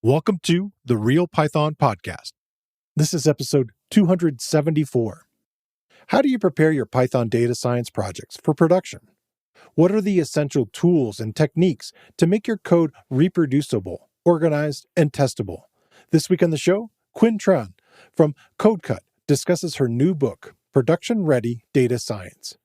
Welcome to the Real Python Podcast. This is episode 274. How do you prepare your Python data science projects for production? What are the essential tools and techniques to make your code reproducible, organized, and testable? This week on the show, Khuyen Tran from CodeCut discusses her new book, Production Ready Data Science.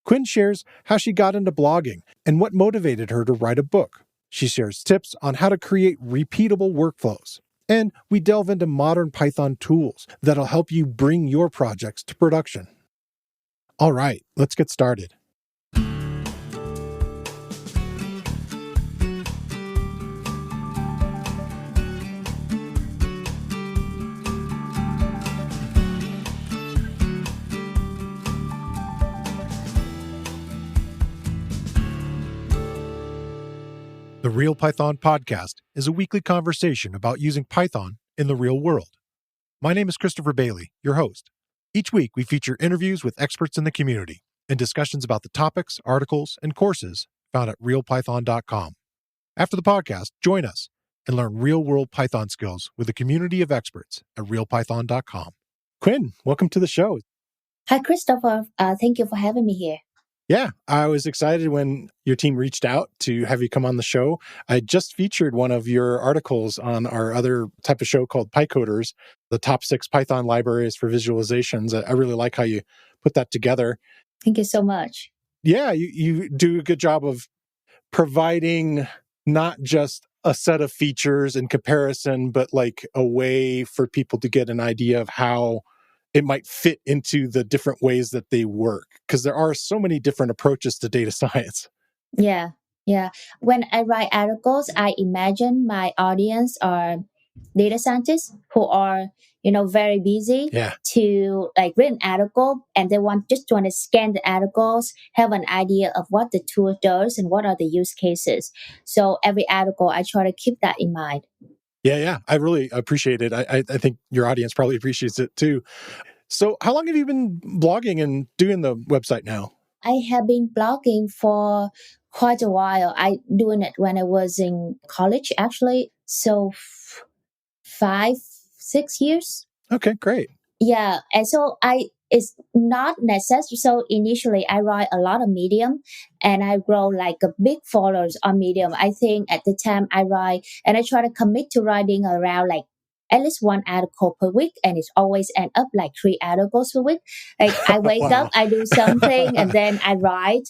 Khuyen shares how she got into blogging and what motivated her to write a book. She shares tips on how to create repeatable workflows. And we delve into modern Python tools that'll help you bring your projects to production. All right, let's get started. The Real Python Podcast is a weekly conversation about using Python in the real world. My name is Christopher Bailey, your host. Each week, we feature interviews with experts in the community and discussions about the topics, articles, and courses found at realpython.com. After the podcast, join us and learn real-world Python skills with a community of experts at realpython.com. Khuyen, welcome to the show. Hi, Christopher. Thank you for having me here. Yeah, I was excited when your team reached out to have you come on the show. I just featured one of your articles on our other type of show called PyCoders, the top 6 Python libraries for visualizations. I really like how you put that together. Thank you so much. Yeah, you do a good job of providing not just a set of features in comparison, but like a way for people to get an idea of how it might fit into the different ways that they work, because there are so many different approaches to data science. Yeah. When I write articles, I imagine my audience are data scientists who are, very busy to read an article, and they want just to scan the articles, have an idea of what the tool does and what are the use cases. So every article, I try to keep that in mind. Yeah. I really appreciate it. I think your audience probably appreciates it too. So how long have you been blogging and doing the website now? I have been blogging for quite a while. I doing it when I was in college, actually. So 5, 6 years. Okay, great. Yeah, and so it's not necessary. So initially, I write a lot of Medium, and I grow like a big followers on Medium. I think at the time I write, and I try to commit to writing around like at least one article per week, and it's always end up like 3 articles per week. Like I wake Wow. up, I do something, and then I write.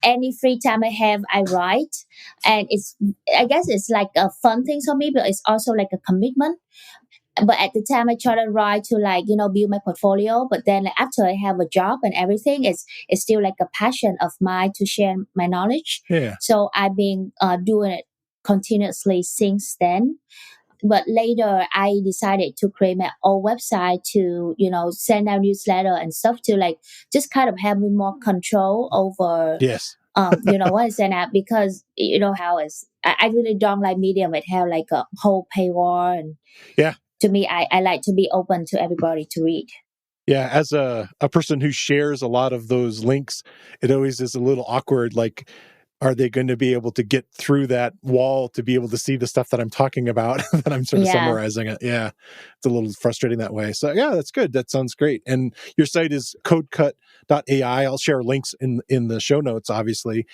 Any free time I have, I write, and I guess it's like a fun thing for me, but it's also like a commitment. But at the time I try to write to build my portfolio, but then after I have a job and everything, it's still like a passion of mine to share my knowledge. Yeah. So I've been doing it continuously since then. But later I decided to create my own website to send out newsletter and stuff to just kind of having more control over Yes. what I send out, because you know how it's I really don't like Medium. It have like a whole paywall, and yeah. To me, I like to be open to everybody to read. Yeah, as a person who shares a lot of those links, it always is a little awkward. Like, are they going to be able to get through that wall to be able to see the stuff that I'm talking about, that I'm sort of summarizing it? Yeah, it's a little frustrating that way. So yeah, that's good. That sounds great. And your site is CodeCut.ai. I'll share links in the show notes, obviously.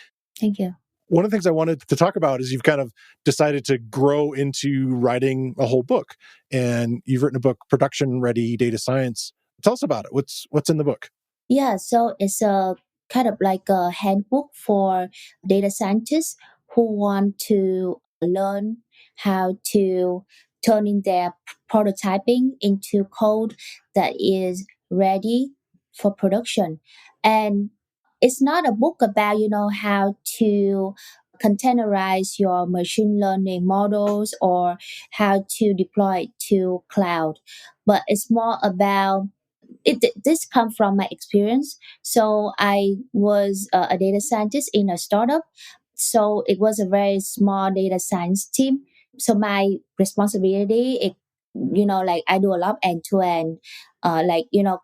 Thank you. One of the things I wanted to talk about is you've kind of decided to grow into writing a whole book, and you've written a book, Production Ready Data Science. Tell us about it. What's in the book? Yeah, so it's a kind of like a handbook for data scientists who want to learn how to turn in their prototyping into code that is ready for production. And it's not a book about, how to containerize your machine learning models or how to deploy it to cloud, but it's more about this come from my experience. So I was a data scientist in a startup. So it was a very small data science team. So my responsibility, I do a lot end to end,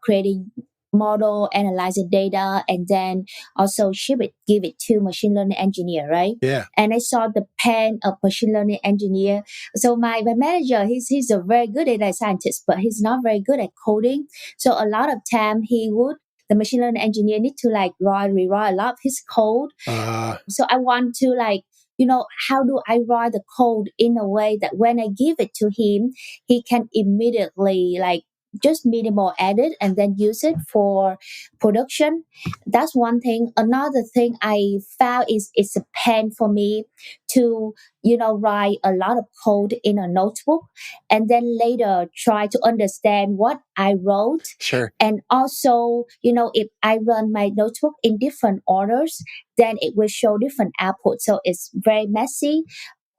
creating model, analyze the data, and then also give it to machine learning engineer, right? Yeah. And I saw the pen of machine learning engineer. So my manager, he's a very good data scientist, but he's not very good at coding. So a lot of time the machine learning engineer need to like rewrite a lot of his code. So I want to like, how do I write the code in a way that when I give it to him, he can immediately like just minimal edit and then use it for production. That's one thing. Another thing I found is it's a pain for me to write a lot of code in a notebook and then later try to understand what I wrote. Sure. And also, if I run my notebook in different orders, then it will show different output. So it's very messy.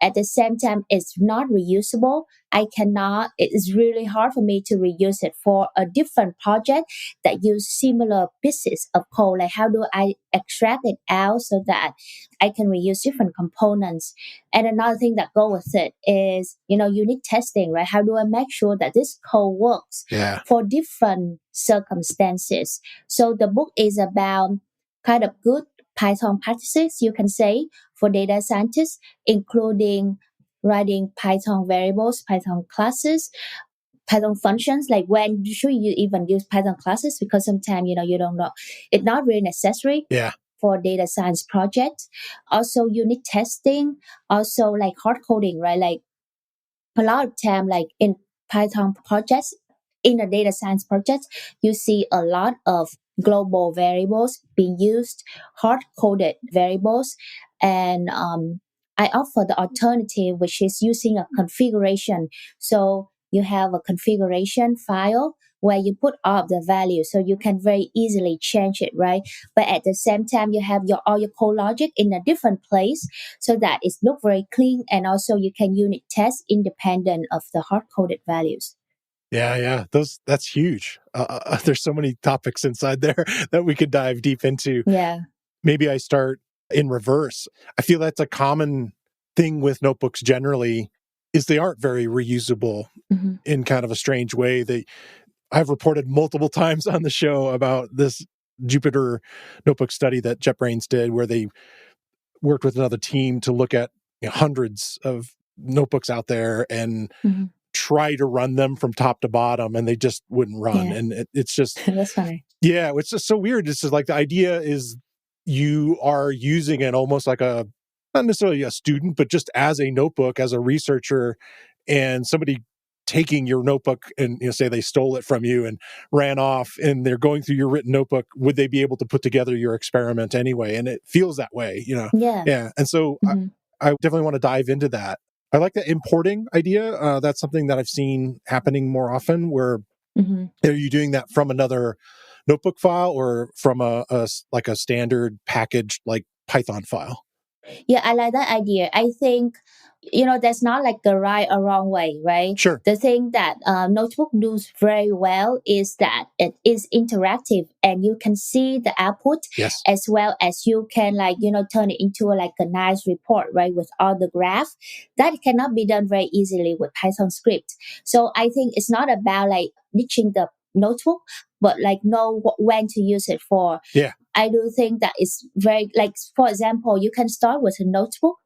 At the same time, it's not reusable. It is really hard for me to reuse it for a different project that use similar pieces of code. Like, how do I extract it out so that I can reuse different components? And another thing that go with it is, unit testing, right? How do I make sure that this code works for different circumstances? So the book is about kind of good Python practices, you can say, for data scientists, including writing Python variables, Python classes, Python functions. Like, when should you even use Python classes? Because sometimes, you don't know. It's not really necessary for data science project. Also, unit testing, also like hard coding, right? Like a lot of time, like in Python projects, in a data science project, you see a lot of global variables being used, hard-coded variables, and I offer the alternative, which is using a configuration. So you have a configuration file where you put all of the values, so you can very easily change it, right? But at the same time, you have all your code logic in a different place, so that it look very clean, and also you can unit test independent of the hard-coded values. Yeah. That's huge. There's so many topics inside there that we could dive deep into. Yeah. Maybe I start in reverse. I feel that's a common thing with notebooks generally, is they aren't very reusable in kind of a strange way. I've reported multiple times on the show about this Jupyter notebook study that JetBrains did, where they worked with another team to look at hundreds of notebooks out there and try to run them from top to bottom, and they just wouldn't run. Yeah. And it's just That's funny. Yeah, it's just so weird. It's just like the idea is you are using it almost like not necessarily a student, but just as a notebook, as a researcher, and somebody taking your notebook and say they stole it from you and ran off, and they're going through your written notebook, would they be able to put together your experiment anyway? And it feels that way, Yeah. And so I definitely want to dive into that. I like the importing idea. That's something that I've seen happening more often, where are you doing that from another notebook file or from a standard package like Python file? Yeah, I like that idea. I think, there's not like a right or wrong way, right? Sure. The thing that Notebook does very well is that it is interactive and you can see the output, Yes, as well as you can turn it into like a nice report, right? With all the graph. That cannot be done very easily with Python script. So I think it's not about like ditching the notebook, but like know when to use it for. Yeah. I do think that it's very, like, for example, you can start with a notebook,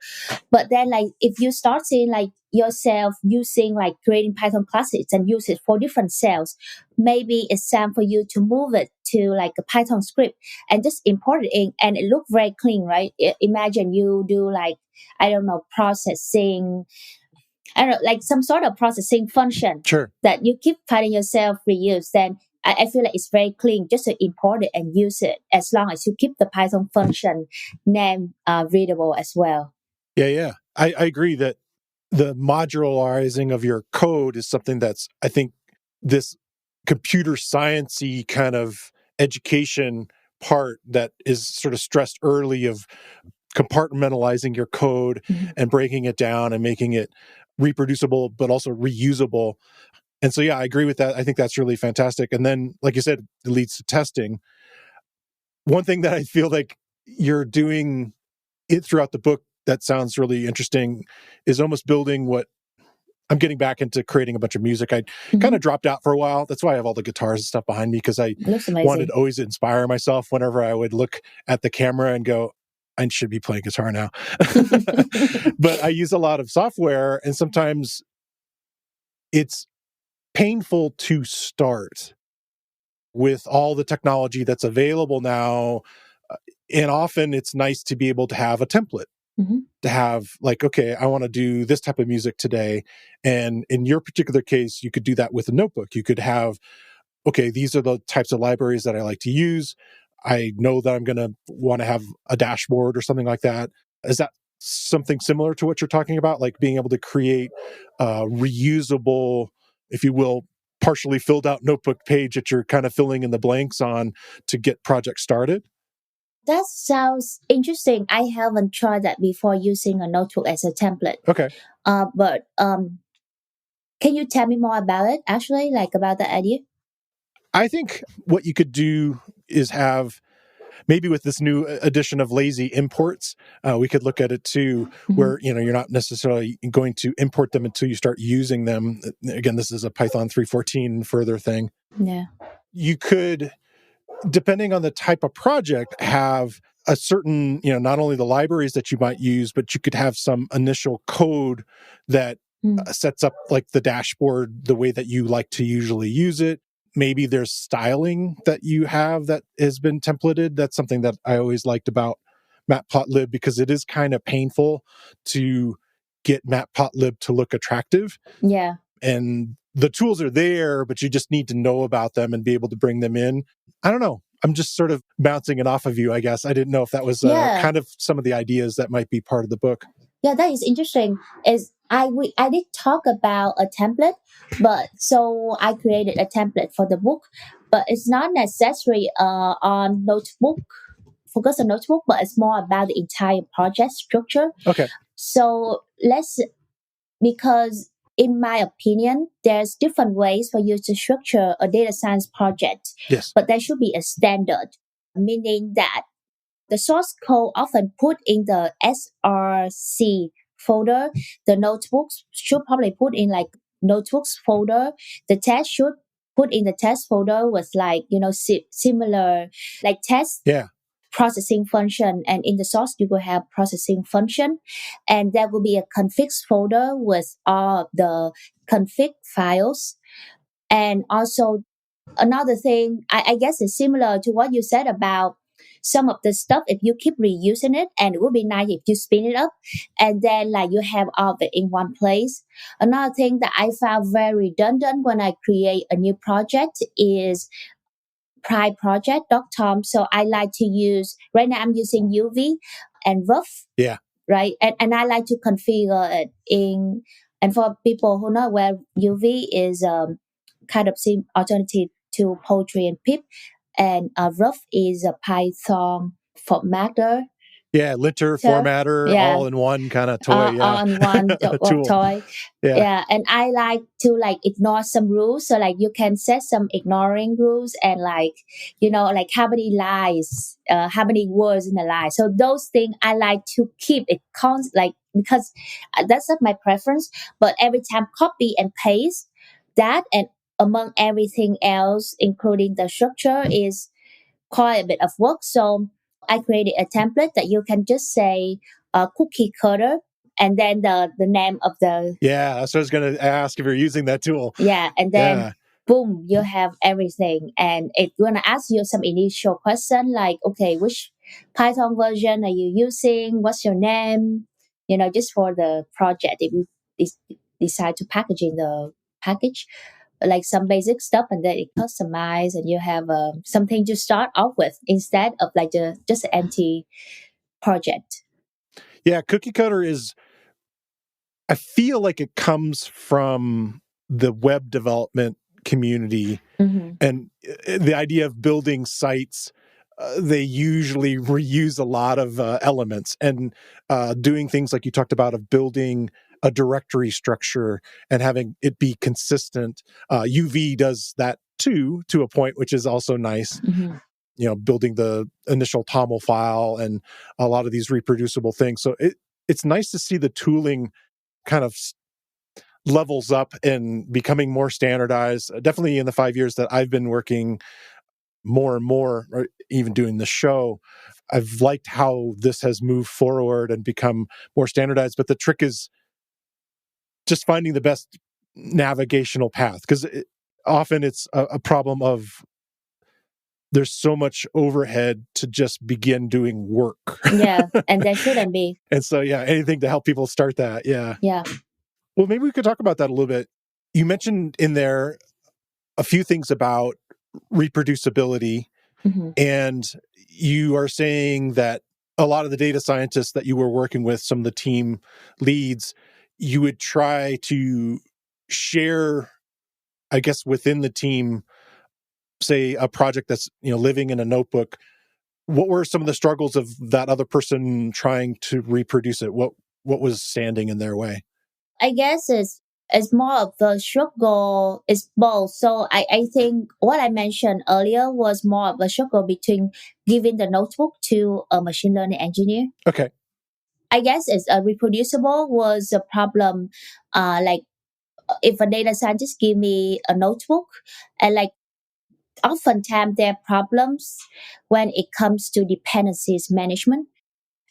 but then like if you start seeing like yourself using like creating Python classes and use it for different cells, maybe it's time for you to move it to like a Python script and just import it in, and it look very clean, right? Imagine you do like, I don't know, processing, I don't know, like some sort of processing function that you keep finding yourself reuse, then I feel like it's very clean just to import it and use it, as long as you keep the Python function name readable as well. Yeah. I agree that the modularizing of your code is something that's, I think, this computer science-y kind of education part that is sort of stressed early, of compartmentalizing your code and breaking it down and making it reproducible, but also reusable. And so, yeah, I agree with that. I think that's really fantastic. And then, like you said, it leads to testing. One thing that I feel like you're doing it throughout the book that sounds really interesting is almost building what I'm getting back into creating a bunch of music. I kind of dropped out for a while. That's why I have all the guitars and stuff behind me, because I Looks amazing. wanted to always inspire myself whenever I would look at the camera and go, I should be playing guitar now. But I use a lot of software, and sometimes it's painful to start with all the technology that's available now. And often it's nice to be able to have a template, to have like, okay, I want to do this type of music today. And in your particular case, you could do that with a notebook. You could have, okay, these are the types of libraries that I like to use. I know that I'm going to want to have a dashboard or something like that. Is that something similar to what you're talking about? Like being able to create a reusable, if you will, partially filled out notebook page that you're kind of filling in the blanks on to get projects started? That sounds interesting. I haven't tried that before, using a notebook as a template. Okay. But can you tell me more about it, actually, like about the idea? I think what you could do is have, maybe with this new addition of lazy imports, we could look at it too, where, you're not necessarily going to import them until you start using them. Again, this is a Python 3.14 further thing. Yeah. You could, depending on the type of project, have a certain, not only the libraries that you might use, but you could have some initial code that sets up like the dashboard the way that you like to usually use it. Maybe there's styling that you have that has been templated. That's something that I always liked about Matplotlib, because it is kind of painful to get Matplotlib to look attractive. Yeah. And the tools are there, but you just need to know about them and be able to bring them in. I don't know. I'm just sort of bouncing it off of you, I guess. I didn't know if that was kind of some of the ideas that might be part of the book. Yeah, that is interesting. I did talk about a template, but so I created a template for the book, but it's not necessary on notebook, focus on notebook, but it's more about the entire project structure. Okay. So because in my opinion, there's different ways for you to structure a data science project. Yes. But there should be a standard, meaning that the source code often put in the SRC folder. The notebooks should probably put in like notebooks folder. The test should put in the test folder with like, similar like test. Yeah. Processing function, and in the source you will have processing function, and there will be a configs folder with all the config files. And also another thing, I guess it's similar to what you said about some of the stuff, if you keep reusing it, and it would be nice if you spin it up and then like you have all of it in one place. Another thing that I found very redundant when I create a new project is PrideProject.com. So I like to use, right now I'm using UV and rough. Yeah. Right. And I like to configure it in, and for people who know where UV is kind of alternative to Poetry and Pip, and rough is a Python formatter. Yeah, linter, formatter, all in one kind of toy. All in one toy. Yeah, and I like to like ignore some rules. So like you can set some ignoring rules, and like, like how many lines, how many words in a line. So those things I like to keep it like, because that's not my preference. But every time copy and paste that, and among everything else, including the structure, is quite a bit of work. So I created a template that you can just say cookie cutter, and then the name of the... Yeah, that's what I was going to ask, if you're using that tool. Yeah, and then boom, you have everything. And it's going to ask you some initial question like, okay, which Python version are you using? What's your name? Just for the project, if you decide to package in the package, like some basic stuff, and then it customize, and you have something to start off with instead of like just an empty project. Yeah, cookie cutter is, I feel like it comes from the web development community, and the idea of building sites. They usually reuse a lot of elements, and doing things like you talked about, of building a directory structure and having it be consistent. UV does that too, to a point, which is also nice. Building the initial TOML file and a lot of these reproducible things. So it's nice to see the tooling kind of levels up and becoming more standardized. Definitely in the 5 years that I've been working more and more, or even doing the show, I've liked how this has moved forward and become more standardized. But the trick is just finding the best navigational path, because often it's a problem of there's so much overhead to just begin doing work. Yeah, and there shouldn't be. And so, yeah, anything to help people start that. Yeah. Yeah. Well, maybe we could talk about that a little bit. You mentioned in there a few things about reproducibility, Mm-hmm. and you are saying that a lot of the data scientists that you were working with, some of the team leads, you would try to share, I guess, within the team, say a project that's, living in a notebook. What were some of the struggles of that other person trying to reproduce it? What was standing in their way? I guess it's more of the struggle is both. So I think what I mentioned earlier was more of a struggle between giving the notebook to a machine learning engineer. Okay. I guess it's a reproducible was a problem. Like if a data scientist give me a notebook, and like oftentimes there are problems when it comes to dependencies management,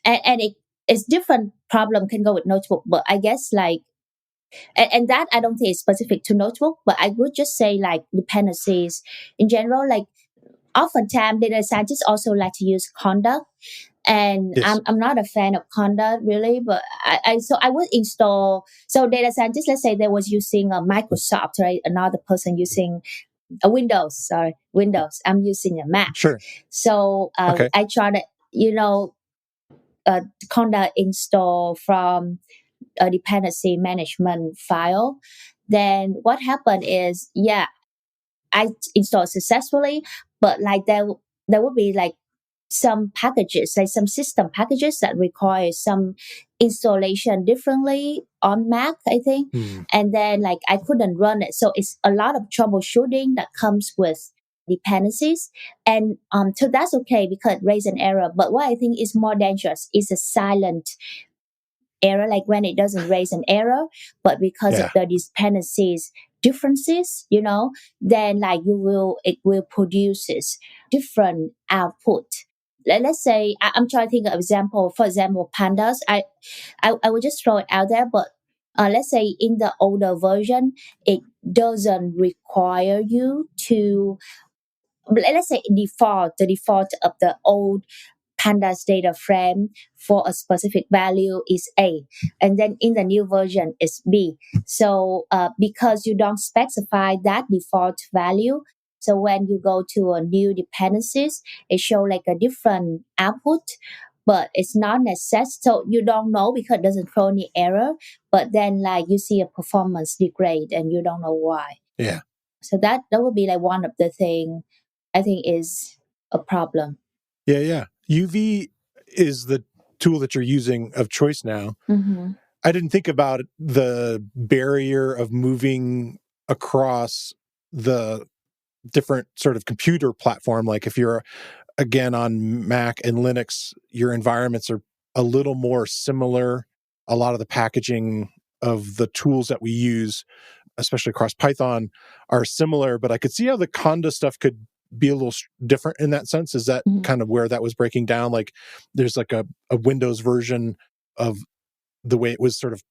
and it's different problem can go with notebook, but I guess like and that I don't think is specific to notebook, but I would just say like dependencies in general. Like oftentimes data scientists also like to use conduct, and Yes. I'm not a fan of conduct really, but I would install. So data scientists, let's say they was using a Microsoft, right? Another person using a Windows. Sorry, Windows. I'm using a Mac. Sure. So Okay. I try to conduct install from a dependency management file. Then what happened is, yeah, I installed successfully, but like there would be like some packages, like some system packages that require some installation differently on Mac, I think. And then like I couldn't run it. So it's a lot of troubleshooting that comes with dependencies. And so that's okay because it raised an error. But what I think is more dangerous is a silent error, like when it doesn't raise an error, but because of Yeah. the dependencies differences, then like it will produces different output. Let's say I'm trying to think of example. For example, pandas. I will just throw it out there, but let's say in the older version, it doesn't require you to. Let's say the default of the old pandas data frame for a specific value is A, and then in the new version is B. So because you don't specify that default value, so when you go to a new dependencies, it show like a different output, but it's not necessary. So you don't know because it doesn't throw any error, but then like you see a performance degrade and you don't know why. Yeah. So that would be like one of the thing I think is a problem. Yeah. Yeah. UV is the tool that you're using of choice now. Mm-hmm. I didn't think about the barrier of moving across the different sort of computer platform. Like if you're, again, on Mac and Linux, your environments are a little more similar. A lot of the packaging of the tools that we use, especially across Python, are similar, but I could see how the Conda stuff could be a little different in that sense. Is that kind of where that was breaking down? Like there's like a Windows version of the way it was sort of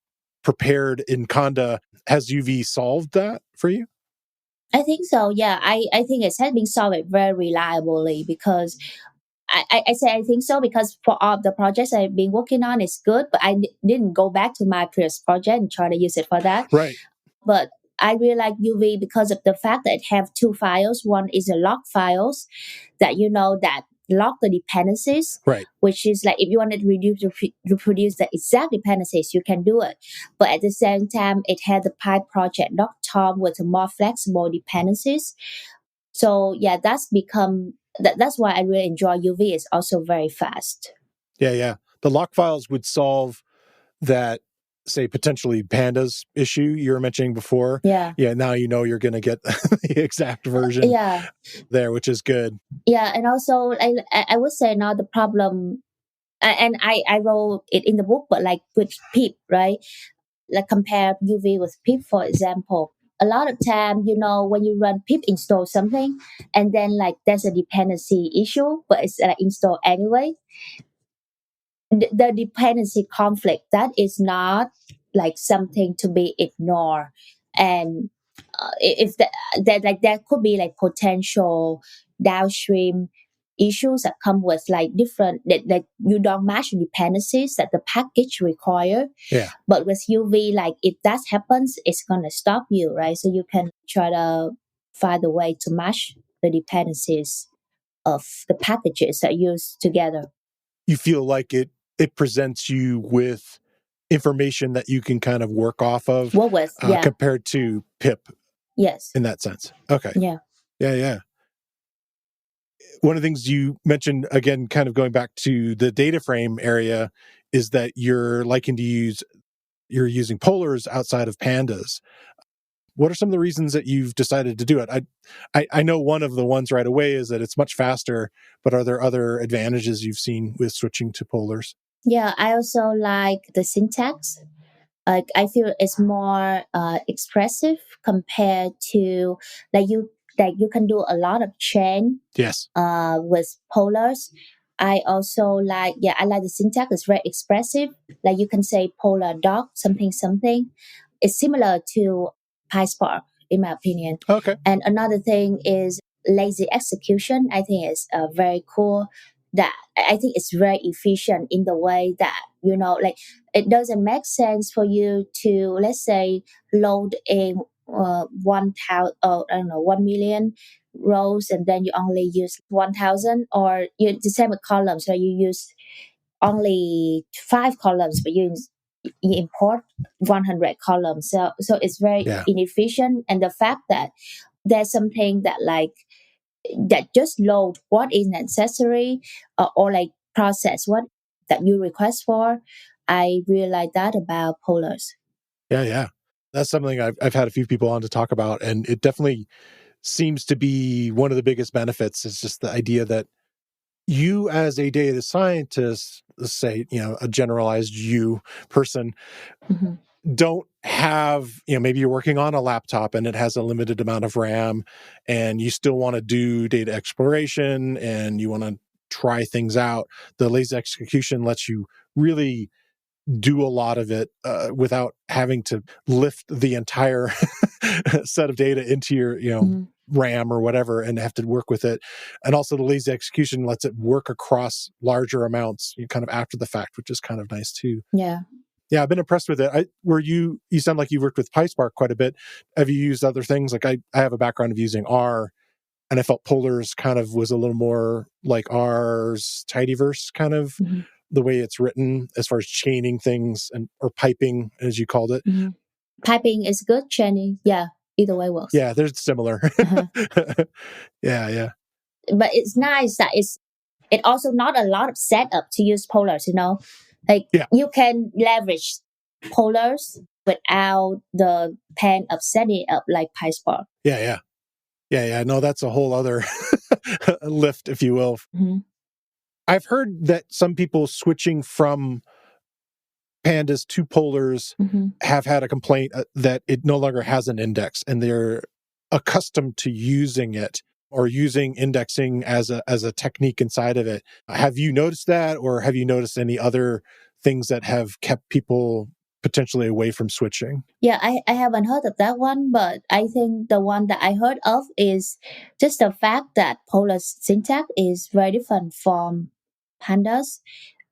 prepared in Conda. Has UV solved that for you? I think so. Yeah, I think it has been solved very reliably because I say I think so because for all of the projects I've been working on, it's good, but didn't go back to my previous project and try to use it for that. Right. But I really like UV because of the fact that it have two files. One is a log files that that log the dependencies, Right. which is like if you wanted to reproduce the exact dependencies, you can do it. But at the same time, it had the PyProject.tom with more flexible dependencies. So yeah, that's why I really enjoy UV. It's also very fast. Yeah. Yeah. The lock files would solve that, say, potentially pandas issue you were mentioning before. Yeah. Yeah. Now you're going to get the exact version there, which is good. Yeah. And also, I would say now the problem, and I wrote it in the book, but like with PEEP, right? Like compare UV with pip, for example. A lot of time, when you run pip install something, and then like there's a dependency issue, but it's installed anyway. The dependency conflict, that is not like something to be ignored. And if that like there could be like potential downstream issues that come with like different that you don't match the dependencies that the package require. Yeah. But with UV, like if that happens, it's gonna stop you, right? So you can try to find a way to match the dependencies of the packages that use together. You feel like it presents you with information that you can kind of work off of What with? Yeah. compared to pip. Yes. In that sense. Okay. Yeah. Yeah. One of the things you mentioned, again, kind of going back to the data frame area, is that you're using polars outside of pandas. What are some of the reasons that you've decided to do it? I know one of the ones right away is that it's much faster, but are there other advantages you've seen with switching to polars? Yeah, I also like the syntax. Like I feel it's more expressive compared to you can do a lot of chain Yes. with polars. I like the syntax. It's very expressive. Like you can say polar dog something something. It's similar to PySpark in my opinion. Okay. And another thing is lazy execution. I think it's very cool. That I think it's very efficient in the way that like it doesn't make sense for you to, let's say, load a 1 million rows and then you only use 1,000, or you the same with columns, so you use only 5 columns, but you import 100 columns. So it's very inefficient, and the fact that there's something that just load what is necessary, or like process what that you request for. I really like that about polars. Yeah. That's something I've had a few people on to talk about, and it definitely seems to be one of the biggest benefits is just the idea that you as a data scientist, let's say, a generalized you person, don't have, maybe you're working on a laptop and it has a limited amount of RAM and you still want to do data exploration and you want to try things out. The lazy execution lets you really do a lot of it without having to lift the entire set of data into your, RAM or whatever and have to work with it. And also the lazy execution lets it work across larger amounts kind of after the fact, which is kind of nice too. Yeah. Yeah, I've been impressed with it. You sound like you've worked with PySpark quite a bit. Have you used other things? Like I have a background of using R, and I felt polars kind of was a little more like R's tidyverse kind of the way it's written as far as chaining things or piping, as you called it. Piping is good, chaining, yeah, either way works. Yeah, they're similar. Yeah. But it's nice that it also not a lot of setup to use polars, like you can leverage polars without the pain of setting up like PySpark. Yeah. No, that's a whole other lift, if you will. I've heard that some people switching from pandas to polars have had a complaint that it no longer has an index and they're accustomed to using it or using indexing as a technique inside of it. Have you noticed that, or have you noticed any other things that have kept people potentially away from switching? Yeah, I haven't heard of that one, but I think the one that I heard of is just the fact that Polar's syntax is very different from pandas.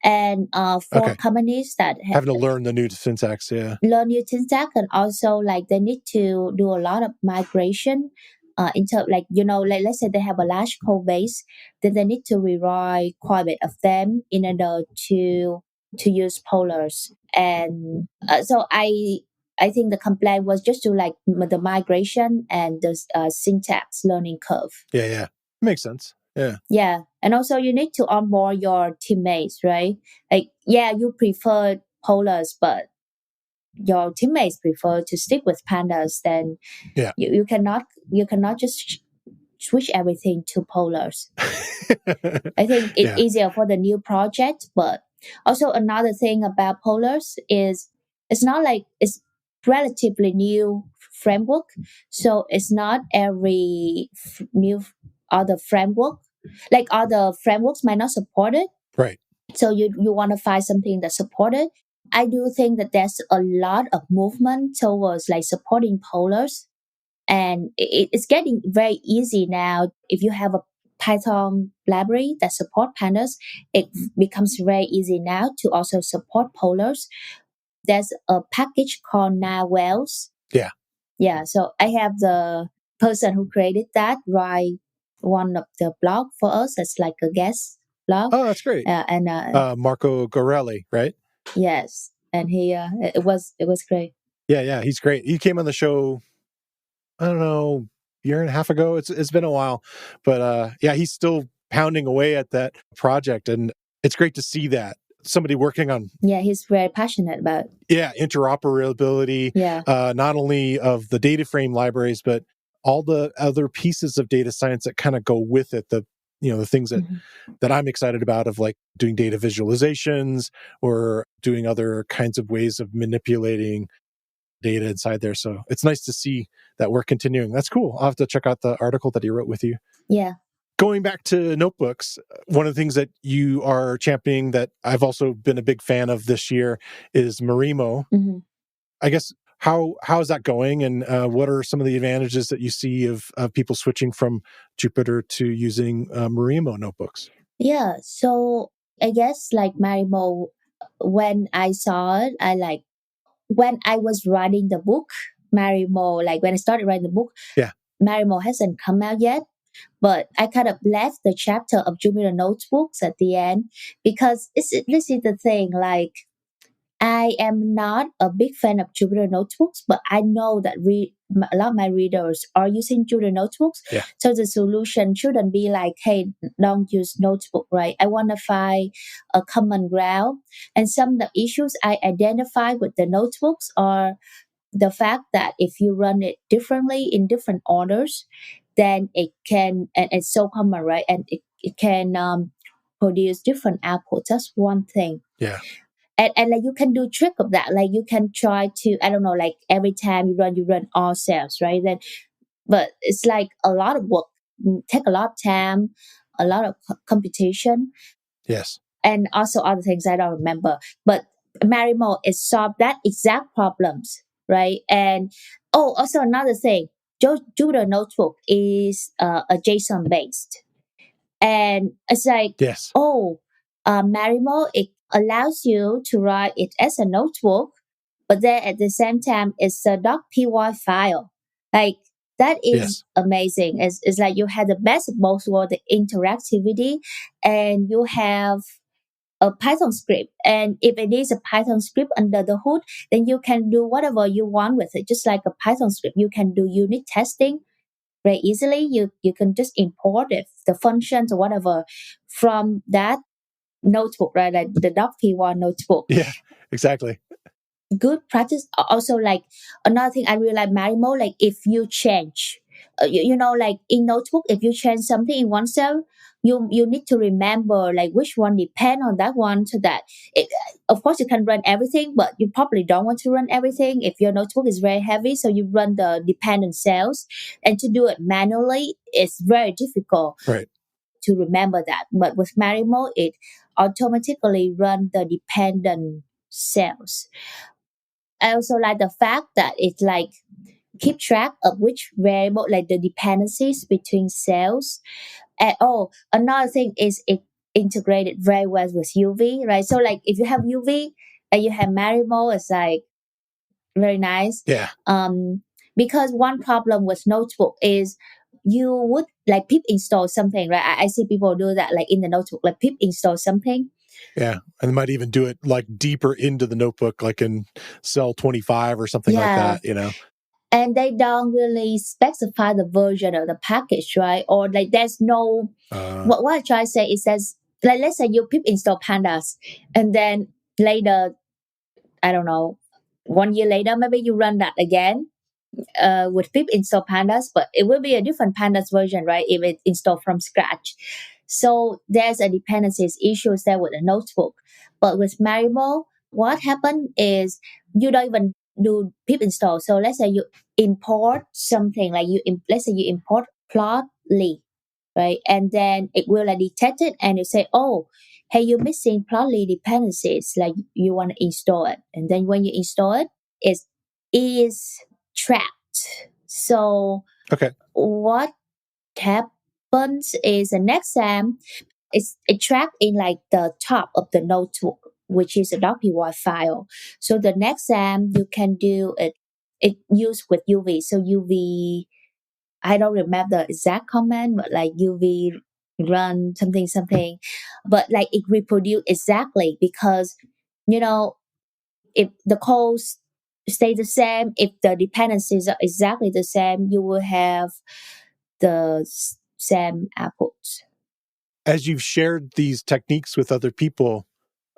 And for companies that having to learn the new syntax, learn new syntax, and also like they need to do a lot of migration into like let's say they have a large code base, then they need to rewrite quite a bit of them in order to use polars. And so I think the complaint was just to like the migration and the syntax learning curve. Yeah, makes sense. Yeah, and also you need to onboard your teammates, right? Like, you prefer polars, but your teammates prefer to stick with pandas. Then you cannot just switch everything to polars. I think it's easier for the new project, but also another thing about polars is it's not like it's relatively new framework. So it's not every new other framework, like other frameworks might not support it. Right. So you want to find something that support it. I do think that there's a lot of movement towards like supporting polars, and it's getting very easy now. If you have a Python library that support pandas, it becomes very easy now to also support polars. There's a package called Nawels. Yeah. Yeah, so I have the person who created that write one of the blog for us as like a guest blog. Oh, that's great. And Marco Gorelli, right? Yes, and he it was great. Yeah, he's great. He came on the show, I don't know, year and a half ago. It's been a while, but yeah, he's still pounding away at that project, and it's great to see that somebody working on he's very passionate about interoperability, not only of the data frame libraries, but all the other pieces of data science that kind of go with it. The things that I'm excited about, of like doing data visualizations or doing other kinds of ways of manipulating data inside there. So it's nice to see that work continuing. That's cool. I'll have to check out the article that he wrote with you. Yeah. Going back to notebooks, one of the things that you are championing that I've also been a big fan of this year is Marimo. Mm-hmm. I guess how is that going, and what are some of the advantages that you see of people switching from Jupyter to using Marimo notebooks? Yeah, so I guess like Marimo, when I saw it, when I was writing the book, Marimo, like when I started writing the book, Marimo hasn't come out yet. But I kind of left the chapter of Jupyter notebooks at the end because this is the thing. Like, I am not a big fan of Jupyter notebooks, but I know that a lot of my readers are using Jupyter notebooks. Yeah. So the solution shouldn't be like, hey, don't use notebook, right? I want to find a common ground. And some of the issues I identify with the notebooks are the fact that if you run it differently in different orders, then it can, and it's so common, right? And it can produce different outputs. That's one thing. Yeah. And like you can do trick of that. Like you can try to, I don't know, like every time you run all cells, right? Then, but it's like a lot of work, take a lot of time, a lot of computation. Yes. And also other things I don't remember. But Marimo is solved that exact problems, right? And also another thing, Jupyter Notebook is a JSON based, and it's like Marimo, it allows you to write it as a notebook, but then at the same time it's a .py file. Like that is amazing. It's like you have the best of both worlds, the interactivity, and you have a Python script. And if it is a Python script under the hood, then you can do whatever you want with it. Just like a Python script, you can do unit testing very easily. You can just import it, the functions or whatever from that notebook, right? Like the .py notebook. Yeah, exactly. Good practice. Also, like another thing I really like Marimo, like if you change, like in notebook, if you change something in one cell, you need to remember like which one depend on that one, so that of course you can run everything, but you probably don't want to run everything if your notebook is very heavy. So you run the dependent cells, and to do it manually, it's very difficult. Right. To remember that. But with Marimo, it automatically run the dependent cells. I also like the fact that it's like keep track of which variable, like the dependencies between cells. And another thing is it integrated very well with UV, right? So like if you have UV and you have Marimo, it's like very nice. Yeah. Because one problem with notebook is you would like pip install something, right? I see people do that like in the notebook, like pip install something. Yeah, and they might even do it like deeper into the notebook, like in cell 25 or something like that, And they don't really specify the version of the package, right? Or like there's no, what I try to say is that, like let's say you pip install pandas, and then later, I don't know, 1 year later, maybe you run that again with pip install pandas, but it will be a different pandas version, right? If it's installed from scratch. So there's a dependencies issues there with the notebook. But with Marimo, what happened is you don't even do pip install. So let's say you import something like let's say you import plotly, right? And then it will like detect it and you say, oh, hey, you're missing plotly dependencies. Like you want to install it. And then when you install it, it is trapped. So Okay. what happens is the next time it trapped in like the top of the notebook, which is a .py file. So the next time you can do it, it used with UV. So UV, I don't remember the exact command, but like UV run something, but like it reproduce exactly because, you know, if the code stay the same, if the dependencies are exactly the same, you will have the same outputs. As you've shared these techniques with other people,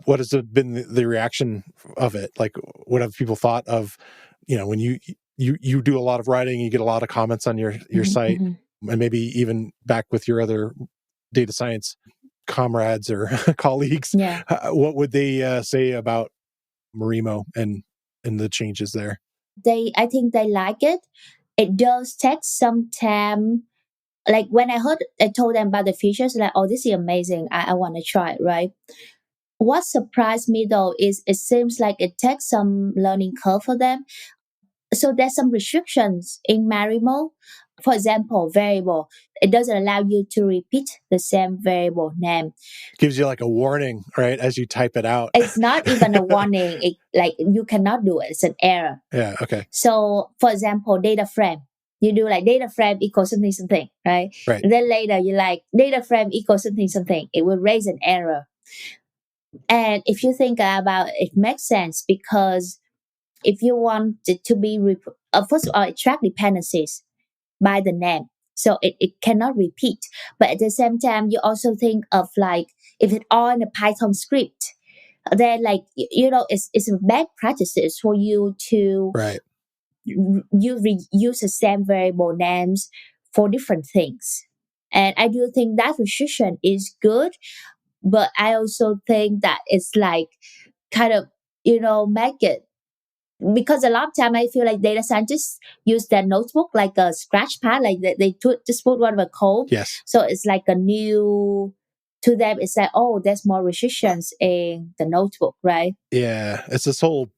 what has been the reaction of it? Like, what have people thought of, when you do a lot of writing, you get a lot of comments on your site, and maybe even back with your other data science comrades or colleagues. Yeah. What would they say about Marimo and the changes there? I think they like it. It does take some time. Like when I told them about the features, like, oh, this is amazing. I want to try it, right? What surprised me though is it seems like it takes some learning curve for them. So there's some restrictions in Marimo. For example, variable. It doesn't allow you to repeat the same variable name. Gives you like a warning, right, as you type it out. It's not even a warning. Like you cannot do it. It's an error. Yeah, okay. So for example, data frame. You do like data frame equals something, right? Right. And then later you like data frame equals something. It will raise an error. And if you think about it, it makes sense because if you want it to be, first of all, it track dependencies by the name. So it cannot repeat. But at the same time, you also think of like, if it's all in a Python script, then like, it's bad practices for you to right. Use the same variable names for different things. And I do think that restriction is good, but I also think that it's like kind of, make it, because a lot of time I feel like data scientists use their notebook like a scratch pad, like just put whatever code. Yes. So it's like to them, it's like, oh, there's more restrictions in the notebook, right? Yeah. It's this whole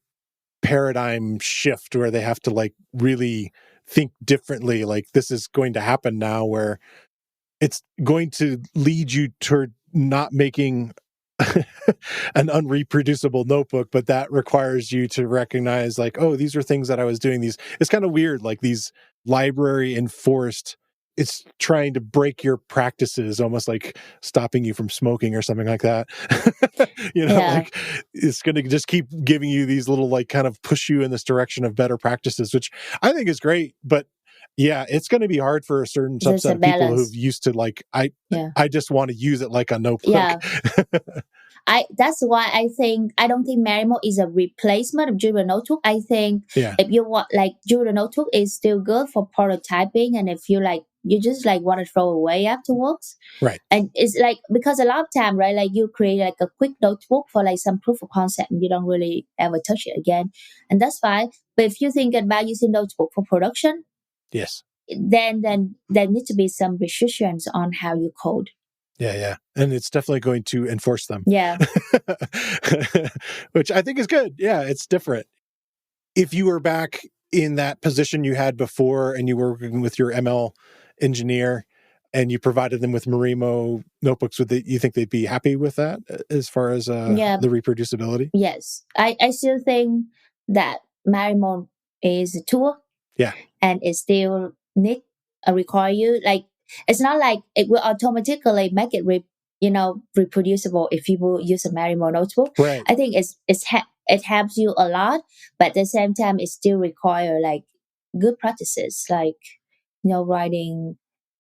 paradigm shift where they have to like really think differently. Like this is going to happen now where it's going to lead you toward not making an unreproducible notebook, but that requires you to recognize like, oh, these are things that I was doing. It's kind of weird, like these library enforced, it's trying to break your practices, almost like stopping you from smoking or something like that. Like it's going to just keep giving you these little, like, kind of push you in this direction of better practices, which I think is great. But yeah, it's going to be hard for a certain subset of people who've used to like, I just want to use it like a notebook. Yeah. That's why I don't think Marimo is a replacement of Jupyter Notebook. I think if you want, like, Jupyter Notebook is still good for prototyping, and if you just like want to throw away afterwards, right? And it's like, because a lot of time, right, like you create like a quick notebook for like some proof of concept, and you don't really ever touch it again, and that's fine. But if you think about using notebook for production, yes, then there needs to be some restrictions on how you code. Yeah. And it's definitely going to enforce them. Yeah. Which I think is good. Yeah, it's different. If you were back in that position you had before and you were working with your ML engineer and you provided them with Marimo notebooks, you think they'd be happy with that as far as the reproducibility? Yes. I still think that Marimo is a tool. Yeah. And it still require you, like, it's not like it will automatically make it reproducible if people use a Marimo notebook. Right. I think it helps you a lot, but at the same time it still require like good practices, like writing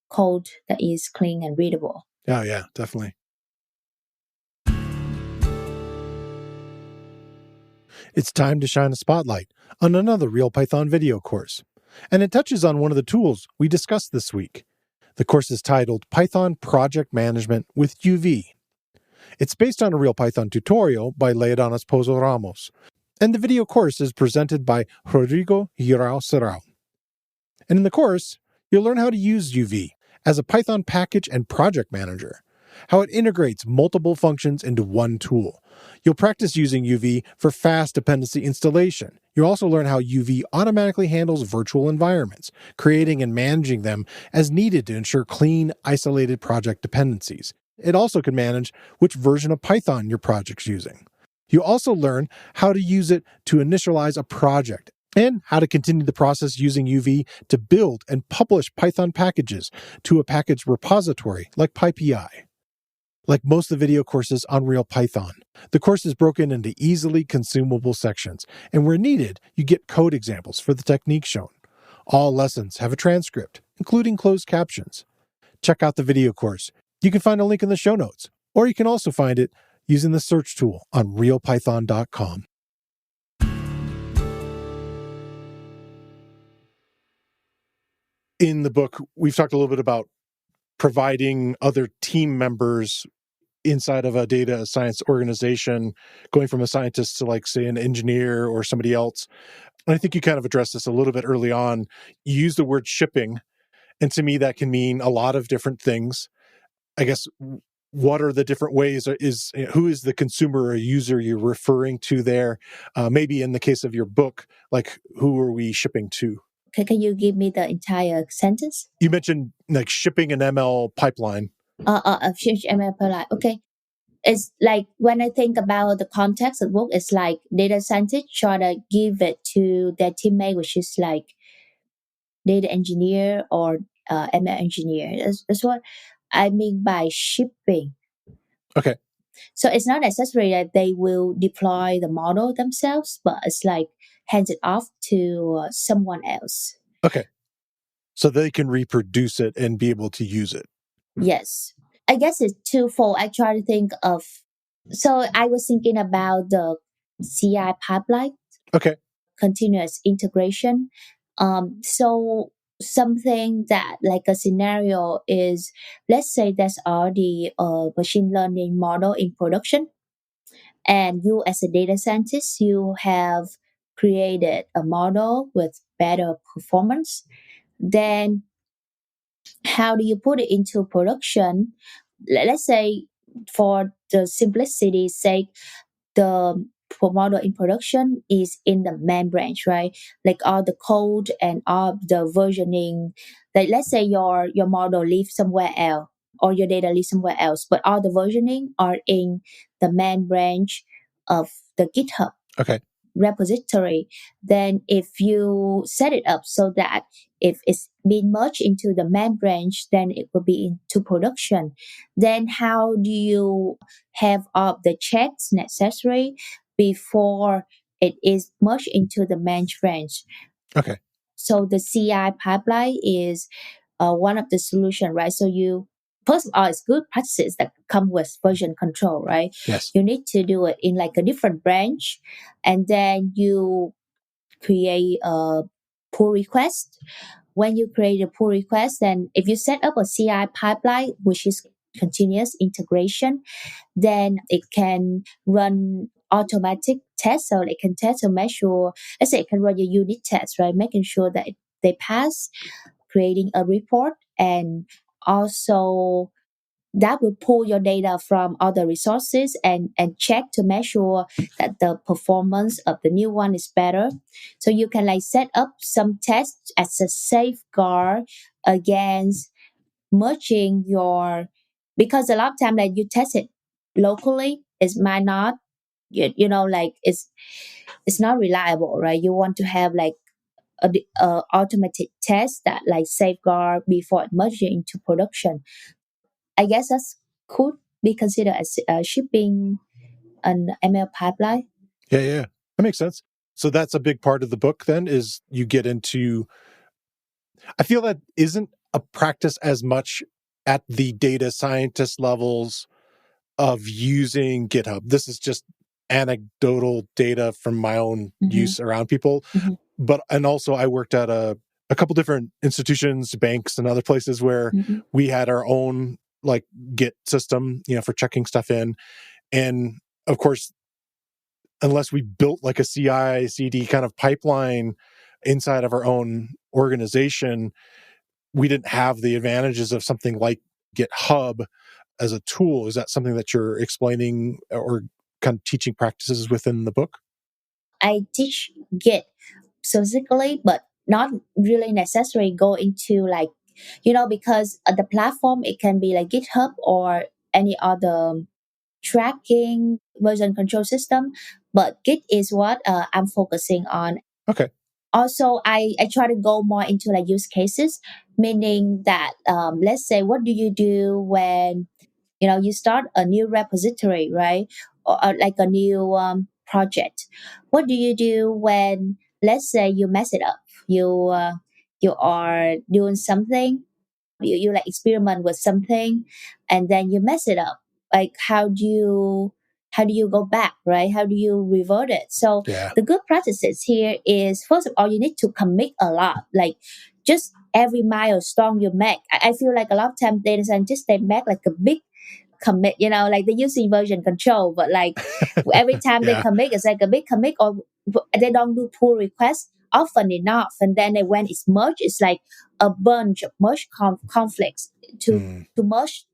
code that is clean and readable. Oh yeah, definitely. It's time to shine a spotlight on another Real Python video course, and it touches on one of the tools we discussed this week. The course is titled Python Project Management with UV. It's based on a Real Python tutorial by Leodanas Pozo Ramos. And the video course is presented by Rodrigo Hirao Serrao. And in the course, you'll learn how to use UV as a Python package and project manager, how it integrates multiple functions into one tool. You'll practice using UV for fast dependency installation. You'll also learn how UV automatically handles virtual environments, creating and managing them as needed to ensure clean, isolated project dependencies. It also can manage which version of Python your project's using. You also learn how to use it to initialize a project and how to continue the process using UV to build and publish Python packages to a package repository like PyPI. Like most of the video courses on Real Python, the course is broken into easily consumable sections, and where needed, you get code examples for the techniques shown. All lessons have a transcript, including closed captions. Check out the video course. You can find a link in the show notes, or you can also find it using the search tool on realpython.com. In the book, we've talked a little bit about providing other team members inside of a data science organization, going from a scientist to, like, say, an engineer or somebody else. And I think you kind of addressed this a little bit early on. You use the word shipping, and to me, that can mean a lot of different things. I guess, what are the different ways? Who is the consumer or user you're referring to there? Maybe in the case of your book, like, who are we shipping to? Can you give me the entire sentence? You mentioned like shipping an ML pipeline. Change ML pipeline. Okay. It's like when I think about the context of the book, it's like data scientists try to give it to their teammate, which is like data engineer or ML engineer. That's what I mean by shipping. Okay. So it's not necessary that they will deploy the model themselves, but it's like hands it off to someone else. Okay. So they can reproduce it and be able to use it. Yes. I guess it's twofold. I try to think of, so I was thinking about the CI pipeline. Okay. Continuous integration. So something that like a scenario is, let's say there's already a machine learning model in production, and you as a data scientist, you have created a model with better performance. Then how do you put it into production? Let's say for the simplicity's sake, the model in production is in the main branch, right? Like all the code and all the versioning. Like let's say your model lives somewhere else or your data lives somewhere else, but all the versioning are in the main branch of the GitHub. Okay. Repository. Then if you set it up so that if it's been merged into the main branch, then it will be into production. Then how do you have all the checks necessary before it is merged into the main branch? Okay. So the CI pipeline is one of the solution, right? So you, first of all, it's good practices that come with version control, right? Yes. You need to do it in like a different branch, and then you create a pull request. When you create a pull request, then if you set up a CI pipeline, which is continuous integration, then it can run automatic tests. So it can test to make sure, let's say it can run your unit tests, right? Making sure that they pass, creating a report, and also that will pull your data from other resources and check to make sure that the performance of the new one is better. So you can like set up some tests as a safeguard against merging your, because a lot of time like you test it locally, it might not, you know, like it's not reliable, right? You want to have like a automated test that like safeguard before it merges into production. I guess that's could be considered as shipping an ML pipeline. Yeah. That makes sense. So that's a big part of the book then, is you get into, I feel that isn't a practice as much at the data scientist levels of using GitHub. This is just anecdotal data from my own use around people. But, and also I worked at a couple different institutions, banks and other places where we had our own like Git system, for checking stuff in. And of course, unless we built like a CI/CD kind of pipeline inside of our own organization, we didn't have the advantages of something like GitHub as a tool. Is that something that you're explaining or kind of teaching practices within the book? I teach Git specifically, but not really necessarily go into like, because the platform, it can be like GitHub or any other tracking version control system. But Git is what I'm focusing on. Okay. Also, I try to go more into like use cases, meaning that let's say, what do you do when you start a new repository, right? Or like a new project. What do you do when, let's say, you mess it up? You are doing something, you like experiment with something, and then you mess it up. Like how do you go back, right? How do you revert it? So Yeah. the good practices here is, first of all, you need to commit a lot. Like just every milestone you make, I feel like a lot of time data scientists, they make like a big commit, like they're using version control, but like every time they Yeah. commit, it's like a big commit, or they don't do pull requests often enough. And then when it's merged, it's like a bunch of merge conflicts to Mm. to merge,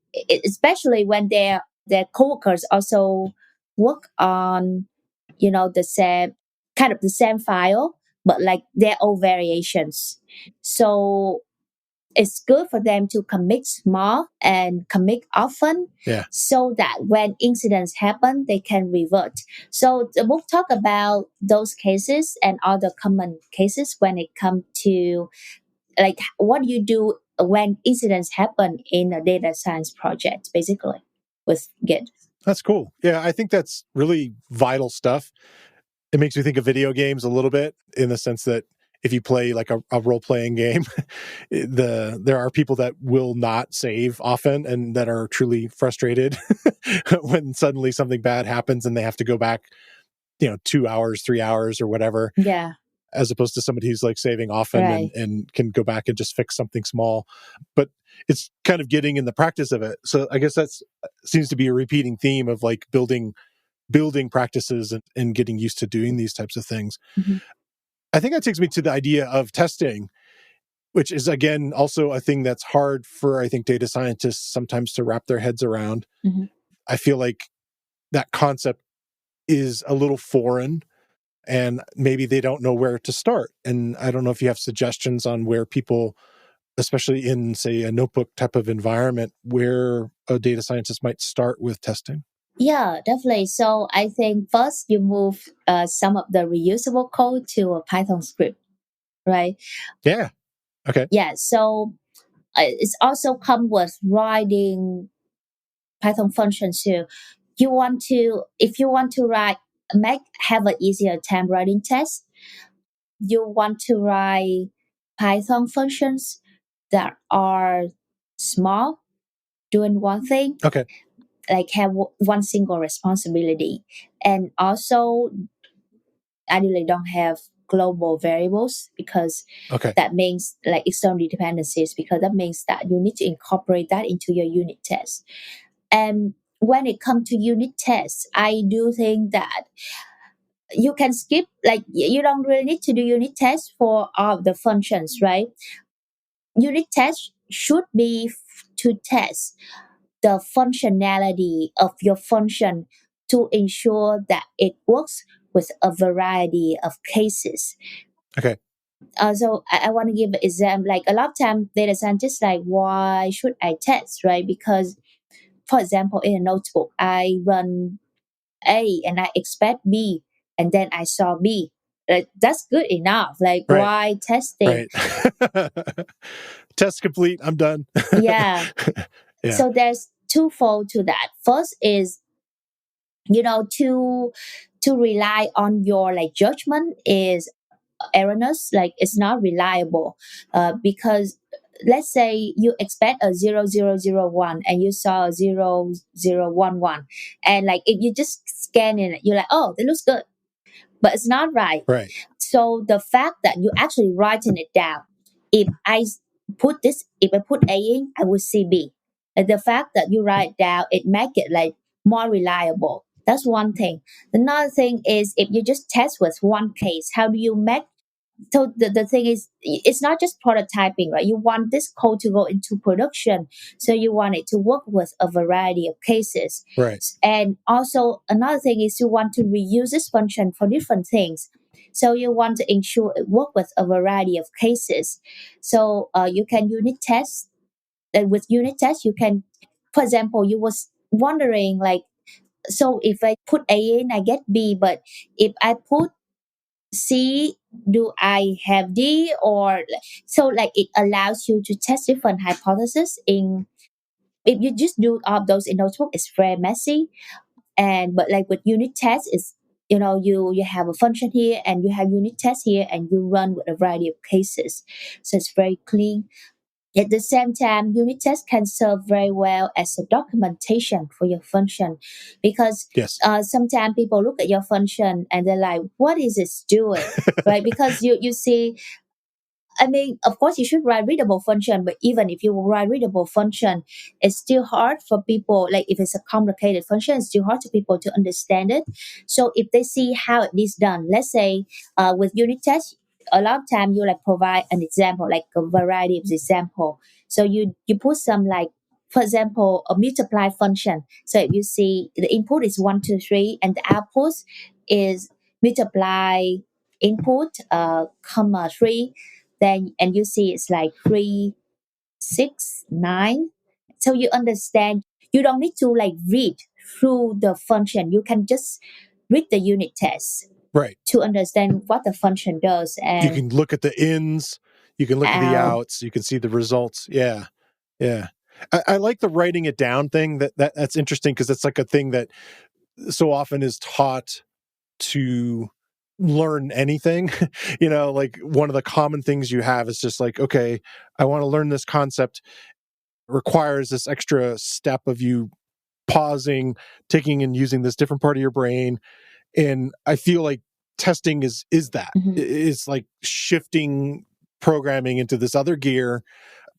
especially when their coworkers also work on, the same kind of the same file, but like their own variations. So it's good for them to commit small and commit often, Yeah. so that when incidents happen, they can revert. So the book talk about those cases and other common cases when it comes to like what do you do when incidents happen in a data science project, basically, with Git. That's cool. Yeah, I think that's really vital stuff. It makes me think of video games a little bit in the sense that if you play like a role playing game, there are people that will not save often and that are truly frustrated when suddenly something bad happens and they have to go back, 2 hours, 3 hours, or whatever, Yeah, as opposed to somebody who's like saving often and, right. and can go back and just fix something small. But it's kind of getting in the practice of it. So I guess that's seems to be a repeating theme of like building practices and getting used to doing these types of things. Mhm. I think that takes me to the idea of testing, which is again also a thing that's hard for, I think, data scientists sometimes to wrap their heads around. Mhm. I feel like that concept is a little foreign and maybe they don't know where to start. And I don't know if you have suggestions on where people, especially in, say, a notebook type of environment, where a data scientist might start with testing. Yeah, definitely. So I think first you move some of the reusable code to a Python script, right? Yeah. Okay. Yeah. So it's also come with writing Python functions too. If you want to have an easier time writing tests, you want to write Python functions that are small, doing one thing, Okay. like have one single responsibility, and also ideally don't have global variables, because Okay. that means like external dependencies, because that means that you need to incorporate that into your unit test. And when it comes to unit tests, I do think that you can skip, like you don't really need to do unit tests for all of the functions, right? Unit tests should be to test the functionality of your function, to ensure that it works with a variety of cases. Okay. So I want to give an example. Like a lot of time, data scientists like, why should I test, right? Because, for example, in a notebook, I run A and I expect B, and then I saw B. Like, that's good enough. Like, Right. why testing? Right. Test complete. I'm done. Yeah. Yeah. So there's twofold to that. First is, to rely on your like judgment is erroneous. Like it's not reliable, because let's say you expect a 0001 and you saw a 0011, and like if you just scan it, you're like, oh, that looks good, but it's not right. Right. So the fact that you actually writing it down, if I put A in, I will see B. And the fact that you write down, it make it like more reliable. That's one thing. Another thing is if you just test with one case, how do you make? So the thing is, it's not just prototyping, right? You want this code to go into production, so you want it to work with a variety of cases. Right. And also another thing is you want to reuse this function for different things. So you want to ensure it work with a variety of cases. So you can unit test, and with unit test you can, for example, you was wondering like, so if I put A in, I get B, but if I put C, do I have D? Or so like it allows you to test different hypotheses in. If you just do all those in notebook, it's very messy. And but like with unit tests, is you have a function here and you have unit test here and you run with a variety of cases, so it's very clean. At the same time, unit tests can serve very well as a documentation for your function, because Yes. sometimes people look at your function and they're like, "What is it doing?" Right? Because you see, I mean, of course, you should write readable function, but even if you write readable function, it's still hard for people. Like if it's a complicated function, it's still hard for people to understand it. So if they see how it is done, let's say with unit tests, a lot of time you like provide an example, like a variety of example. So you put some like, for example, a multiply function. So if you see the input is 1, 2, 3, and the output is multiply input comma 3, then and you see it's like 3, 6, 9. So you understand, you don't need to like read through the function, you can just read the unit test Right. to understand what the function does. You And can look at the ins, you can look at the out. outs, you can see the results. Yeah. Yeah. I like the writing it down thing. That's interesting because it's like a thing that so often is taught to learn anything. Like one of the common things you have is just like, okay, I want to learn this concept. It requires this extra step of you pausing, taking and using this different part of your brain. And I feel like testing is that. Mhm. It's like shifting programming into this other gear,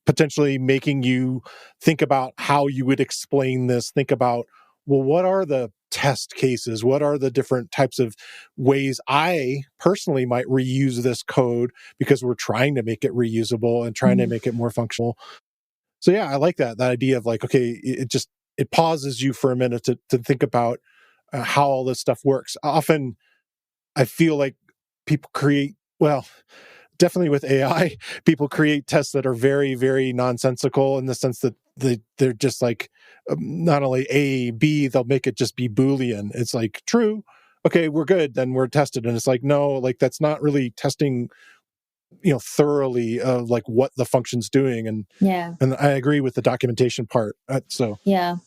potentially making you think about how you would explain this, think about, well, what are the test cases? What are the different types of ways I personally might reuse this code, because we're trying to make it reusable and trying to Mhm. make it more functional. So yeah, I like that idea of like, okay, it pauses you for a minute to think about how all this stuff works. Often I feel like people create, well, definitely with AI, people create tests that are very, very nonsensical in the sense that they're just like, not only A, B, they'll make it just be Boolean. It's like, true, okay, we're good, then we're tested. And it's like, no, like that's not really testing, thoroughly like what the function's doing. Yeah. And I agree with the documentation part. Yeah.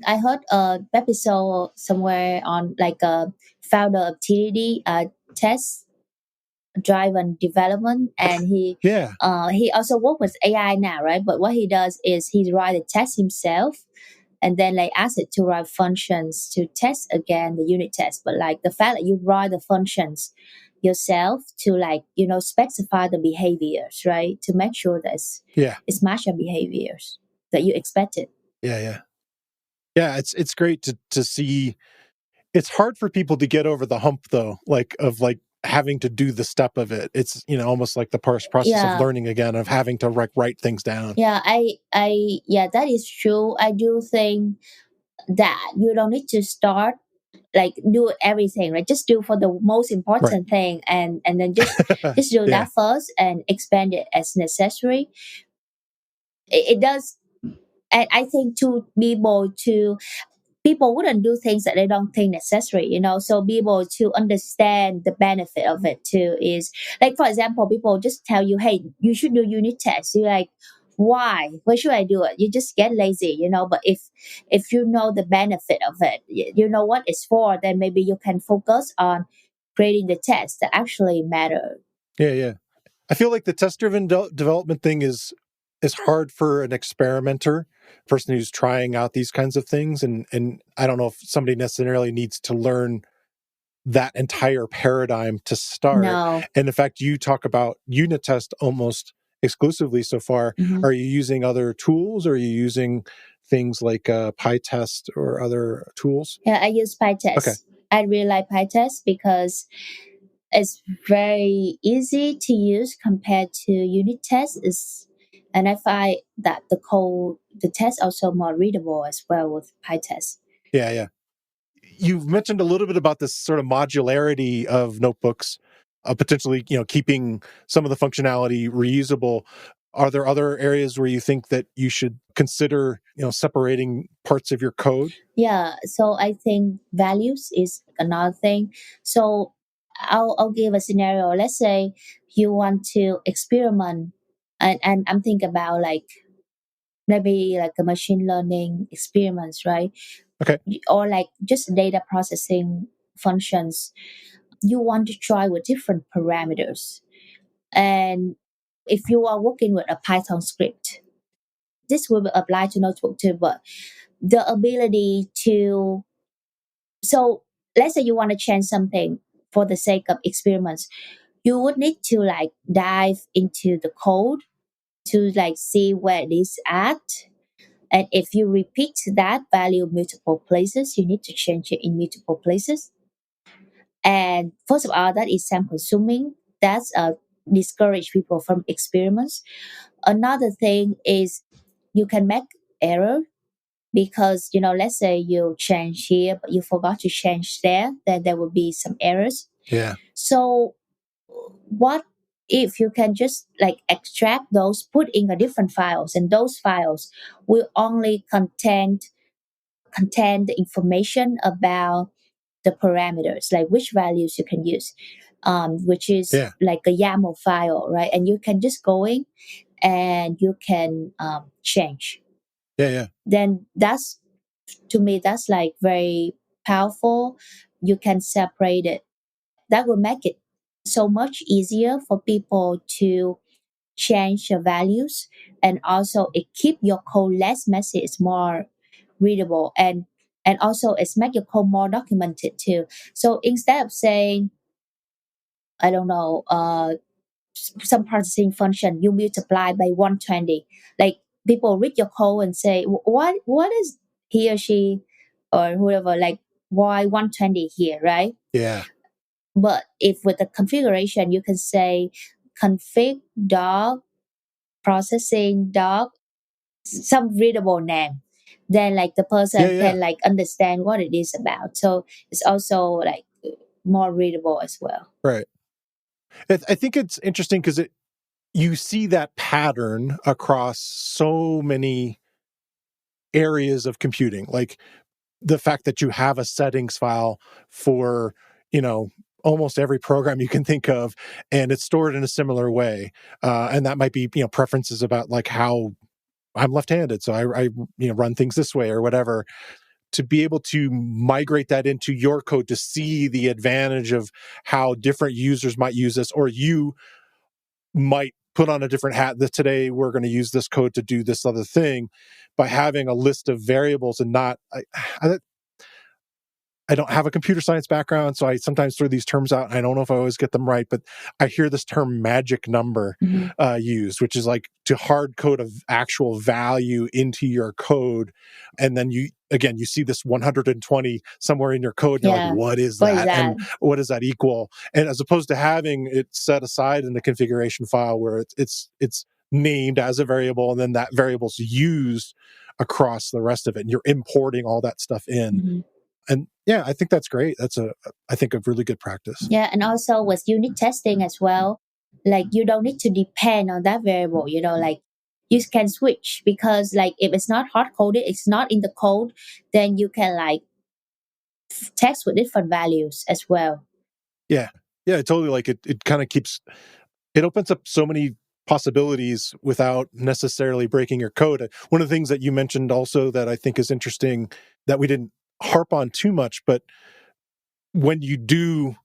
I heard a episode somewhere on like a founder of TDD test driven development, and Yeah, he also work with AI now, right? But what he does is he write the test himself and then like ask it to write functions to test again the unit test. But like the fact that you write the functions yourself to like specify the behaviors, right? To make sure that yeah, it's match your behaviors that you expected. yeah. Yeah, it's great to see. It's hard for people to get over the hump though, like of like having to do the step of it. It's almost like the process of Yeah. learning again, of having to write things down. Yeah, yeah, that is true. I do think that you don't need to start like do everything, right? Just do for the most Right. important thing, and then just do Yeah. that first and expand it as necessary. It does, and I think to be able to, people wouldn't do things that they don't think necessary, so be able to understand the benefit of it too is like, for example, people just tell you, hey, you should do unit tests. You're like, why should I do it? You just get lazy, but if you know the benefit of it, you know what it's for, then maybe you can focus on creating the tests that actually matter. Yeah. I feel like the test-driven development thing is hard for an experimenter, person who's trying out these kinds of things, and I don't know if somebody necessarily needs to learn that entire paradigm to start. No. And in fact, you talk about unit test almost exclusively so far. Mhm. Are you using other tools? Or are you using things like PyTest or other tools? Yeah, I use PyTest. Okay. I really like PyTest because it's very easy to use compared to unit tests. And I find that the test also more readable as well with PyTest. Yeah, yeah. You've mentioned a little bit about this sort of modularity of notebooks, potentially, keeping some of the functionality reusable. Are there other areas where you think that you should consider, separating parts of your code? Yeah, so I think values is another thing. So I'll give a scenario. Let's say you want to experiment, and I'm thinking about like maybe like a machine learning experiments, right? Okay. Or like just data processing functions. You want to try with different parameters. And if you are working with a Python script, this will apply to notebook too, but the ability to, so let's say you want to change something for the sake of experiments, you would need to like dive into the code to like see where it is at. And if you repeat that value multiple places, you need to change it in multiple places. And first of all, that is time consuming. That's discourage people from experiments. Another thing is you can make error because let's say you change here but you forgot to change there, then there will be some errors. Yeah. So what if you can just like extract those, put in a different files, and those files will only contain the information about the parameters, like which values you can use, which is Yeah. like a YAML file, right? And you can just go in and you can change. Yeah. Yeah. Then that's, to me, that's like very powerful. You can separate it. That will make it so much easier for people to change the values, and also it keep your code less messy. It's more readable, and also it's make your code more documented too. So instead of saying, I don't know, some processing function you multiply by 120, like people read your code and say, what is he or she or whoever, like why 120 here, right? Yeah. But if with the configuration you can say config dog processing dog some readable name, then like the Yeah. person Yeah. can like understand what it is about. So it's also like more readable as well. Right. I think it's interesting because you see that pattern across so many areas of computing, like the fact that you have a settings file for, almost every program you can think of, and it's stored in a similar way. And that might be, preferences about like how I'm left-handed, so I run things this way or whatever. To be able to migrate that into your code to see the advantage of how different users might use this, or you might put on a different hat that today we're going to use this code to do this other thing, by having a list of variables and not I don't have a computer science background, so I sometimes throw these terms out. I don't know if I always get them right, but I hear this term magic number Mhm. used, which is like to hard code of actual value into your code. And then you see this 120 somewhere in your code. And you're Yeah. like, what is What is that? that? And what does that equal? And as opposed to having it set aside in the configuration file where it's named as a variable, and then that variable's used across the rest of it. And you're importing all that stuff in. Mhm. And yeah, I think that's great. That's I think a really good practice. Yeah, and also with unit testing as well, like you don't need to depend on that variable, like you can switch, because like if it's not hard coded, it's not in the code, then you can like text with different values as well. Yeah. Yeah, totally. Like it kind of it opens up so many possibilities without necessarily breaking your code. One of the things that you mentioned also that I think is interesting that we didn't harp on too much, but when you do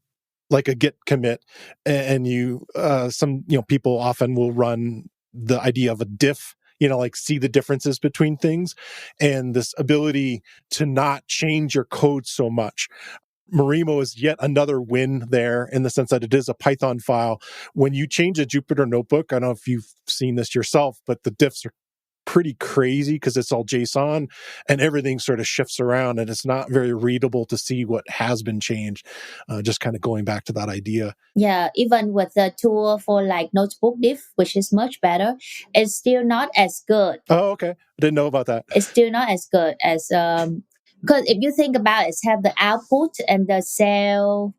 like a git commit, and you some people often will run the idea of a diff, like see the differences between things, and this ability to not change your code so much. Marimo is yet another win there, in the sense that it is a Python file. When you change a Jupyter notebook, I don't know if you've seen this yourself, but the diffs are pretty crazy because it's all JSON and everything sort of shifts around and it's not very readable to see what has been changed. Just kind of going back to that idea. Yeah, even with the tool for like notebook diff, which is much better, it's still not as good. Oh, okay. I didn't know about that. It's still not as good as because if you think about it, it's have the output and the cell.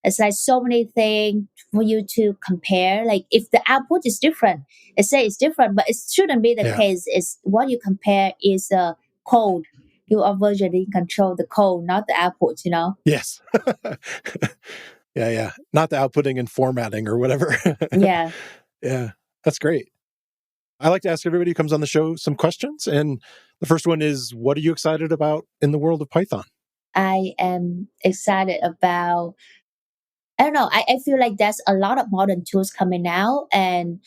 It's like so many things for you to compare. Like if the output is different, it say it's different, but it shouldn't be the case. It's what you compare is the code. You are versioning control the code, not the output, Yes. Yeah. Not the outputting and formatting or whatever. Yeah. Yeah. That's great. I like to ask everybody who comes on the show some questions. And the first one is, what are you excited about in the world of Python? I am excited about, I don't know, I feel like there's a lot of modern tools coming out, and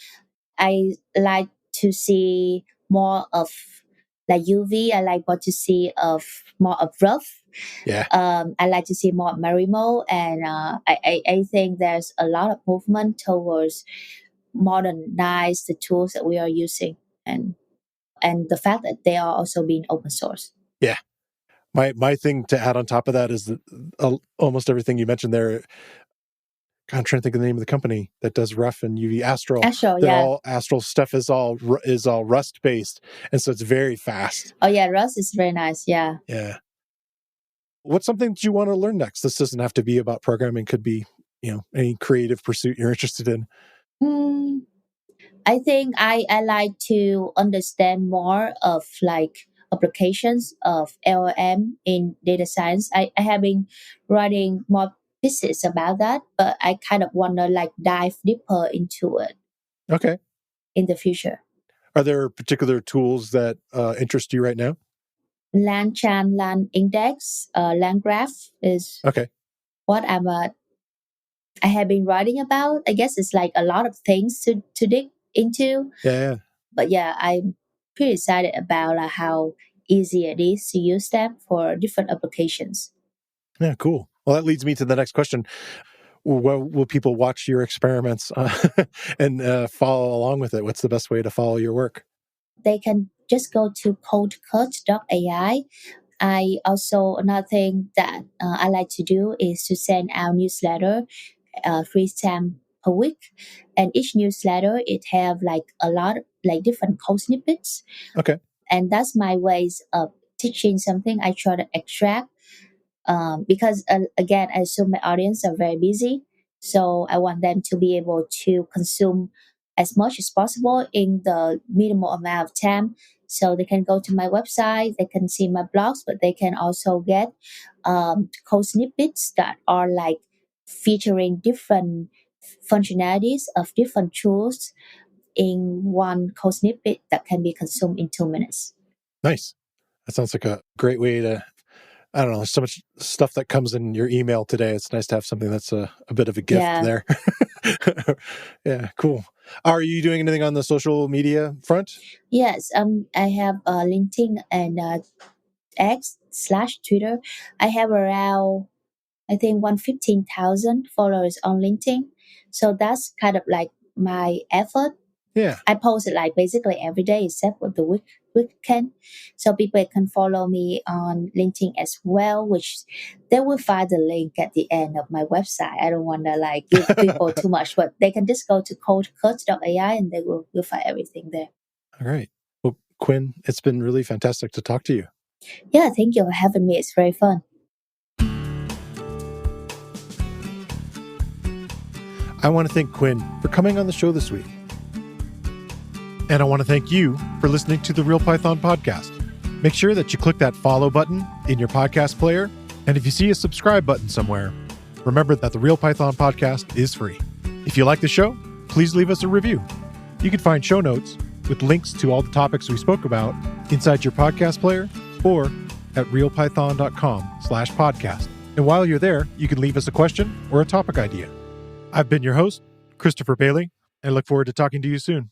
I like to see more of like UV. I like what to see of more of rough. Yeah. I like to see more marimo, and I think there's a lot of movement towards modernize the tools that we are using, and the fact that they are also being open source. Yeah. My thing to add on top of that is that almost everything you mentioned there. God, I'm trying to think of the name of the company that does rough and UV. Astral. Yeah. Astral stuff is all Rust based, and so it's very fast. Oh yeah, Rust is very nice. Yeah. Yeah. What's something that you want to learn next? This doesn't have to be about programming. Could be, any creative pursuit you're interested in. I think I like to understand more of like applications of LLM in data science. I have been writing more pieces about that, but I kind of want to like dive deeper into it. Okay. In the future. Are there particular tools that interest you right now? LangChain, LangIndex, LangGraph is okay. What I have been writing about. I guess it's like a lot of things to dig into. Yeah. But yeah, I'm pretty excited about how easy it is to use them for different applications. Yeah, cool. Well, that leads me to the next question. Will people watch your experiments and follow along with it? What's the best way to follow your work? They can just go to CodeCut.ai. I also, another thing that I like to do is to send out newsletter 3 times per week, and each newsletter it have like a lot of like different code snippets. Okay. And that's my ways of teaching something. I try to extract because again, I assume my audience are very busy, so I want them to be able to consume as much as possible in the minimal amount of time. So they can go to my website, they can see my blogs, but they can also get code snippets that are like featuring different functionalities of different tools in one code snippet that can be consumed in 2 minutes. Nice. That sounds like a great way to, I don't know, there's so much stuff that comes in your email today. It's nice to have something that's a bit of a gift there. Yeah, cool. Are you doing anything on the social media front? Yes, I have LinkedIn and X/Twitter. I have around, I think, 115,000 followers on LinkedIn. So that's kind of like my effort. Yeah. I post it like basically every day except for the weekend. So people can follow me on LinkedIn as well, which they will find the link at the end of my website. I don't want to like give people too much, but they can just go to CodeCut.ai and they will find everything there. All right. Well, Khuyen, it's been really fantastic to talk to you. Yeah, thank you for having me. It's very fun. I want to thank Khuyen for coming on the show this week. And I want to thank you for listening to the Real Python podcast. Make sure that you click that follow button in your podcast player. And if you see a subscribe button somewhere, remember that the Real Python podcast is free. If you like the show, please leave us a review. You can find show notes with links to all the topics we spoke about inside your podcast player or at realpython.com/podcast. And while you're there, you can leave us a question or a topic idea. I've been your host, Christopher Bailey, and look forward to talking to you soon.